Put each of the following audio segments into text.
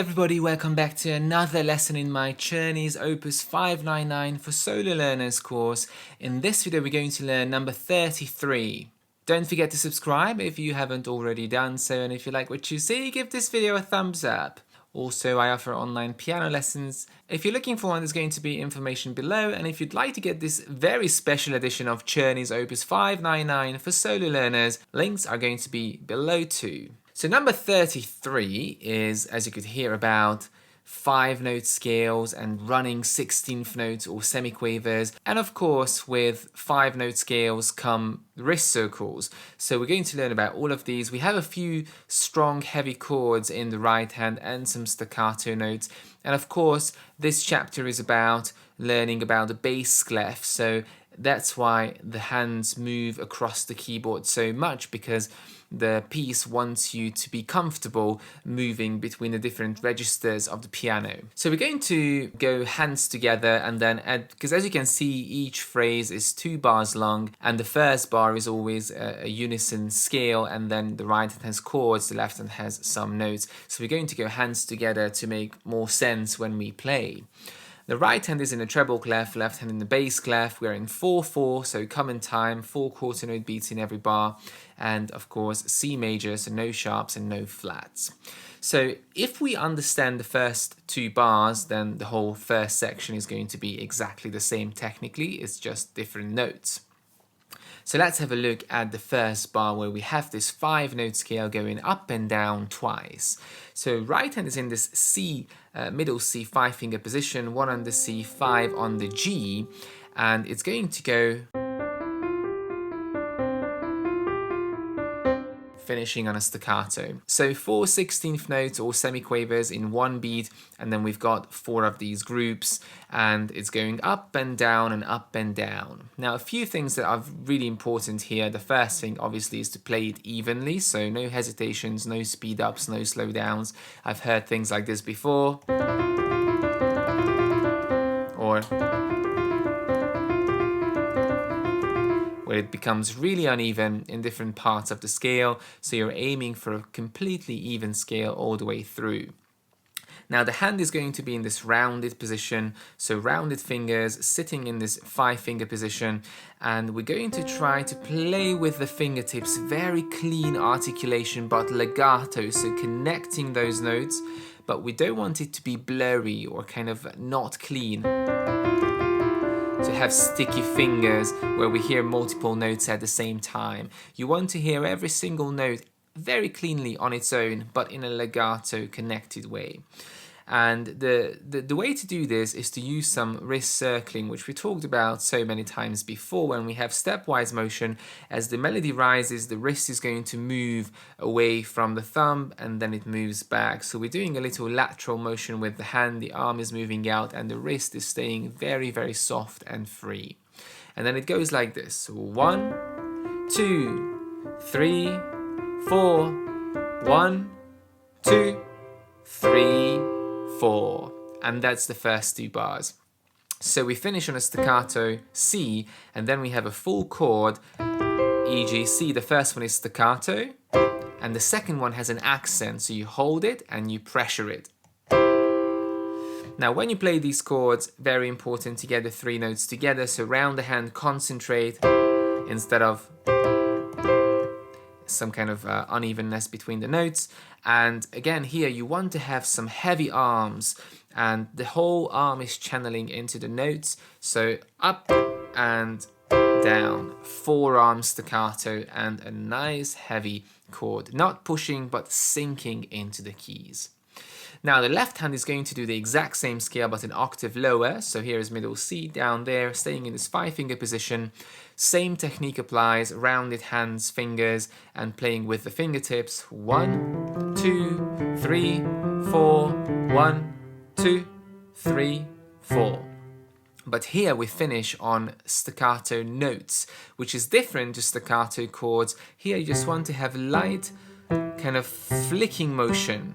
everybody, welcome back to another lesson in my Czerny's Opus 599 for solo learners course. In this video we're going to learn number 33. Don't forget to subscribe if you haven't already done so, and if you like what you see, give this video a thumbs up. Also, I offer online piano lessons. If you're looking for one, there's going to be information below, and if you'd like to get this very special edition of Czerny's Opus 599 for solo learners, links are going to be below too. So number 33 is, as you could hear, about 5-note scales and running 16th notes or semiquavers, and of course with 5-note scales come wrist circles. So we're going to learn about all of these. We have a few strong heavy chords in the right hand and some staccato notes, and of course this chapter is about learning about the bass clef, so that's why the hands move across the keyboard so much, because the piece wants you to be comfortable moving between the different registers of the piano. So we're going to go hands together and then add, because as you can see each phrase is 2 bars long, and the first bar is always a unison scale, and then the right hand has chords, the left hand has some notes. So we're going to go hands together to make more sense when we play. The right hand is in a treble clef, left hand in the bass clef. We're in 4/4, so common time, 4 quarter note beats in every bar, and of course C major, so no sharps and no flats. So if we understand the first 2 bars, then the whole first section is going to be exactly the same technically, it's just different notes. So let's have a look at the first bar, where we have this 5-note scale going up and down twice. So right hand is in this C, middle C 5-finger position, 1 on the C, 5 on the G, and it's going to go finishing on a staccato. So 4 16th notes or semiquavers in one beat, and then we've got 4 of these groups, and it's going up and down and up and down. Now a few things that are really important here. The first thing obviously is to play it evenly, so no hesitations, no speed ups, no slow downs. I've heard things like this before, or where it becomes really uneven in different parts of the scale, so you're aiming for a completely even scale all the way through. Now the hand is going to be in this rounded position, so rounded fingers sitting in this 5-finger position, and we're going to try to play with the fingertips, very clean articulation but legato, so connecting those notes, but we don't want it to be blurry or kind of not clean, to have sticky fingers where we hear multiple notes at the same time. You want to hear every single note very cleanly on its own, but in a legato connected way. And the way to do this is to use some wrist circling, which we talked about so many times before. When we have stepwise motion, as the melody rises, the wrist is going to move away from the thumb and then it moves back. So we're doing a little lateral motion with the hand, the arm is moving out and the wrist is staying very, very soft and free. And then it goes like this. So 1, 2, 3, 4, 1, 2, 3, 4, and that's the first 2 bars. So we finish on a staccato C, and then we have a full chord, e.g. C. The first one is staccato, and the second one has an accent, so you hold it and you pressure it. Now when you play these chords, very important to get the 3 notes together, so round the hand, concentrate, instead of some kind of unevenness between the notes. And again here you want to have some heavy arms, and the whole arm is channeling into the notes, so up and down, forearm staccato, and a nice heavy chord, not pushing but sinking into the keys. Now the left hand is going to do the exact same scale but an octave lower, so here is middle C down there, staying in this 5-finger position. Same technique applies, rounded hands, fingers, and playing with the fingertips. 1, 2, 3, 4, 1, 2, 3, 4. But here we finish on staccato notes, which is different to staccato chords. Here you just want to have light kind of flicking motion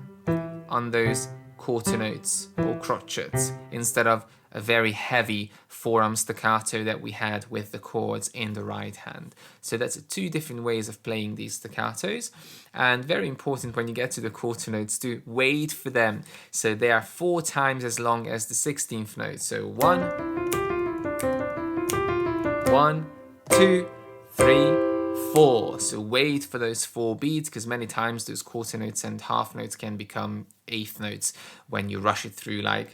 on those quarter notes or crotchets instead of a very heavy forearm staccato that we had with the chords in the right hand. So that's two different ways of playing these staccatos, and very important when you get to the quarter notes to wait for them. So they are 4 times as long as the 16th note. So 1, 2, 3, 4. So wait for those 4 beats, because many times those quarter notes and half notes can become eighth notes when you rush it through, like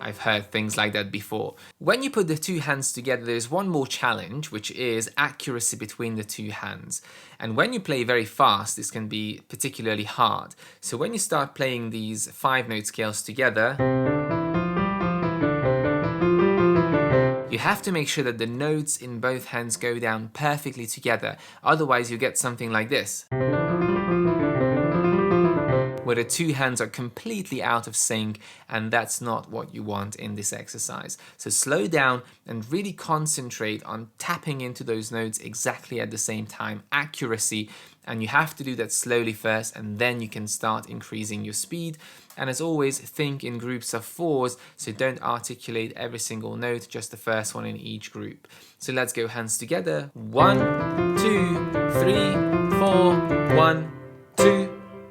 I've heard things like that before. When you put the two hands together, there's one more challenge, which is accuracy between the two hands. And when you play very fast, this can be particularly hard. So when you start playing these 5-note scales together, you have to make sure that the notes in both hands go down perfectly together. Otherwise, you get something like this, where the two hands are completely out of sync, and that's not what you want in this exercise. So slow down and really concentrate on tapping into those notes exactly at the same time. Accuracy, and you have to do that slowly first, and then you can start increasing your speed. And as always, think in groups of 4s, so don't articulate every single note, just the first one in each group. So let's go hands together. 1, 2, 3, 4, 1, 2,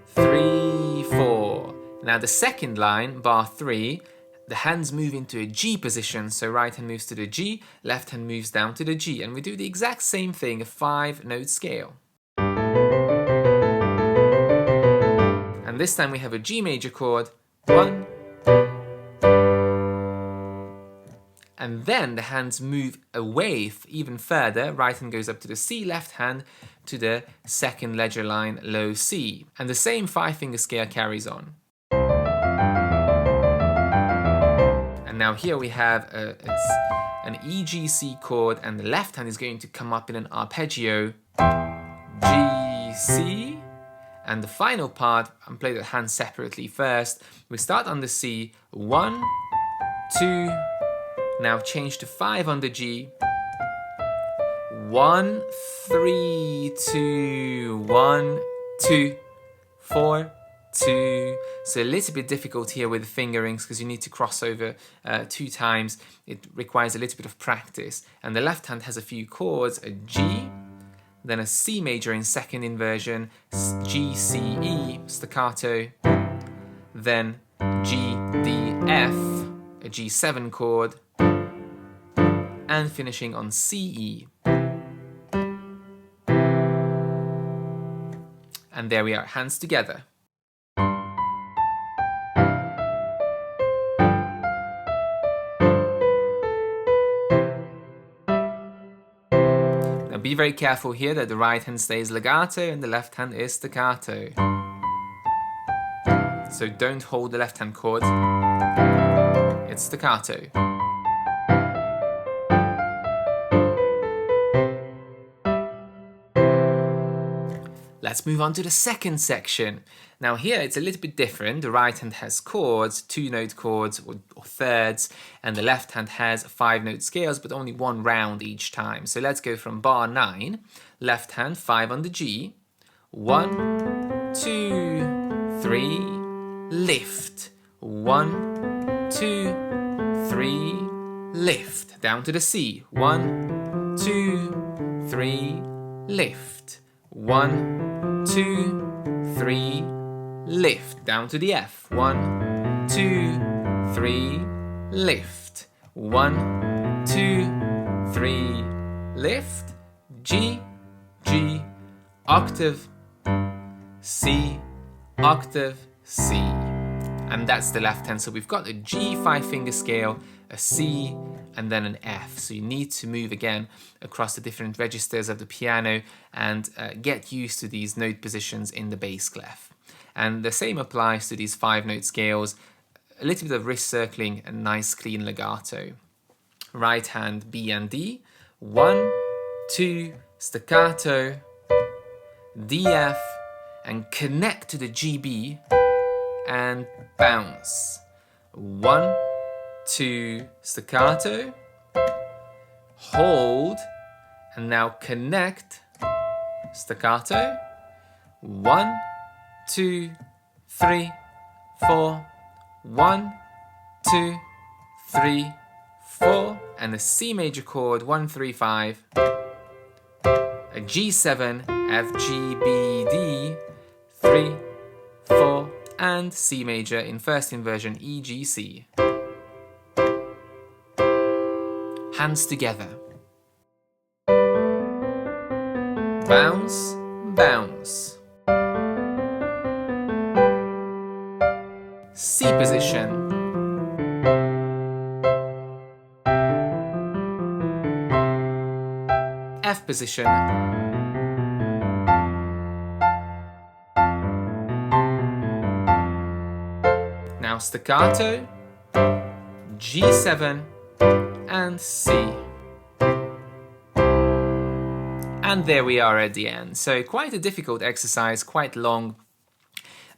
3, 4. Now the second line, bar 3, the hands move into a G position, so right hand moves to the G, left hand moves down to the G, and we do the exact same thing, a 5-note scale. And this time we have a G major chord, 1, and then the hands move away even further. Right hand goes up to the C, left hand to the second ledger line, low C. And the same 5-finger scale carries on. And now here we have an E, G, C chord, and the left hand is going to come up in an arpeggio, G, C. And the final part, I'm playing the hands separately first. We start on the C, 1, 2, now change to 5 on the G, 1, 3, 2, 1, 2, 4, 2. So a little bit difficult here with the fingerings because you need to cross over 2 times. It requires a little bit of practice. And the left hand has a few chords, a G, then a C major in second inversion, G, C, E, staccato, then G, D, F, a G7 chord, and finishing on C, E. And there we are, hands together. Now be very careful here that the right hand stays legato and the left hand is staccato. So don't hold the left hand chord, it's staccato. Let's move on to the second section. Now here it's a little bit different. The right hand has chords, 2-note chords or thirds, and the left hand has 5-note scales, but only 1 round each time. So let's go from bar 9, left hand 5 on the G, 1, 2, 3, lift, 1, 2, 3, lift, down to the C, 1, 2, 3, lift, 1, 2, 3, lift, down to the F, 1, 2, 3, lift, 1, 2, 3, lift, G, G, octave, C, octave, C. And that's the left hand. So we've got a G 5-finger scale, a C, and then an F. So you need to move again across the different registers of the piano and get used to these note positions in the bass clef. And the same applies to these 5-note scales, a little bit of wrist circling and nice clean legato. Right hand B and D, 1, 2, staccato, D, F, and connect to the GB and bounce. 1, 2, staccato, hold, and now connect, staccato, 1, 2, 3, 4, 1, 2, 3, 4, and a C major chord 1, 3, 5, a G7, F, G, B, D, 3, 4, and C major in first inversion E, G, C. Hands together. Bounce, bounce. C position. F position. Now staccato, G7 and C. And there we are at the end. So quite a difficult exercise, quite long.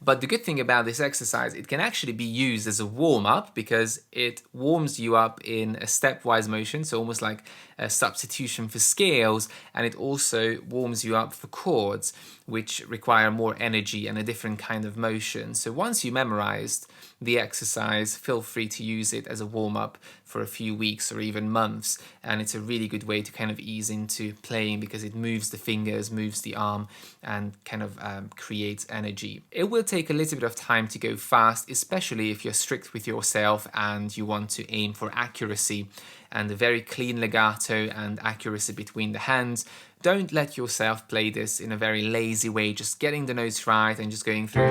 But the good thing about this exercise, it can actually be used as a warm-up because it warms you up in a stepwise motion, so almost like a substitution for scales, and it also warms you up for chords, which require more energy and a different kind of motion. So once you memorized the exercise, feel free to use it as a warm-up for a few weeks or even months, and it's a really good way to kind of ease into playing because it moves the fingers, moves the arm, and kind of creates energy. It will take a little bit of time to go fast, especially if you're strict with yourself and you want to aim for accuracy and a very clean legato and accuracy between the hands. Don't let yourself play this in a very lazy way, just getting the notes right and just going through,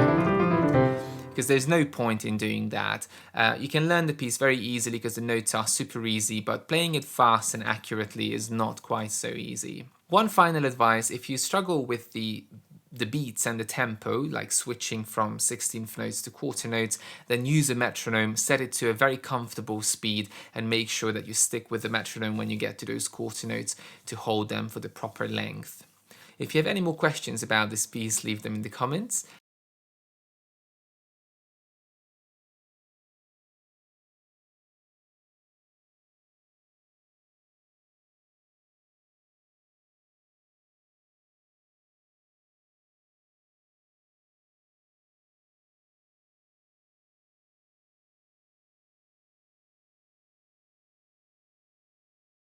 because there's no point in doing that. You can learn the piece very easily because the notes are super easy, but playing it fast and accurately is not quite so easy. One final advice: if you struggle with the beats and the tempo, like switching from 16th notes to quarter notes, then use a metronome, set it to a very comfortable speed, and make sure that you stick with the metronome when you get to those quarter notes to hold them for the proper length. If you have any more questions about this piece, leave them in the comments,